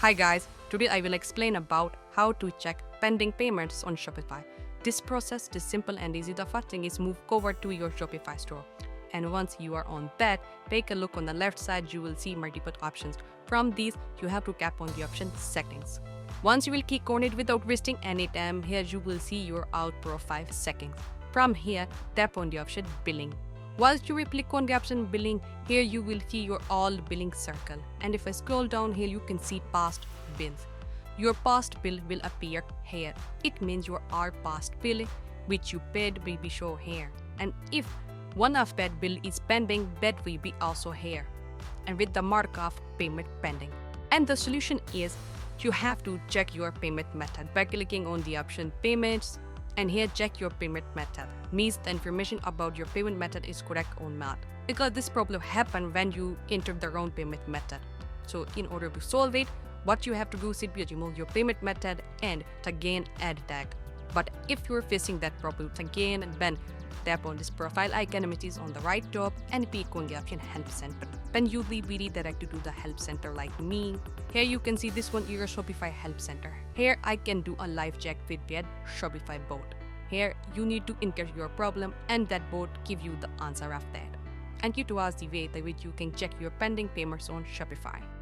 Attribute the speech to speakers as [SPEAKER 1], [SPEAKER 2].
[SPEAKER 1] Hi guys, today I will explain about how to check pending payments on Shopify. This process is simple and easy. The first thing is move forward to your Shopify store. And once you are on that, take a look on the left side, you will see multiple options. From these, you have to tap on the option settings. Once you will click on it without wasting any time, here you will see your output 5 seconds. From here, tap on the option billing. Once you will click on the option billing, here you will see your all billing circle. And if I scroll down here, you can see past bills. Your past bill will appear here. It means your past bill which you paid will be shown here. And if one of that bill is pending, that will be also here. And with the mark of payment pending. And the solution is you have to check your payment method by clicking on the option payments. And here check your payment method. Means the information about your payment method is correct or not. Because this problem happens when you enter the wrong payment method. So in order to solve it, what you have to do is simply remove your payment method and again add tag. But if you're facing that problem again, then tap on this profile icon which is on the right top and click on the option help center. Then you'll be redirected to the help center like me. Here you can see this one is your Shopify help center. Here I can do a live check with that Shopify bot. Here you need to enter your problem and that bot give you the answer of that. And it was the way that which you can check your pending payments on Shopify.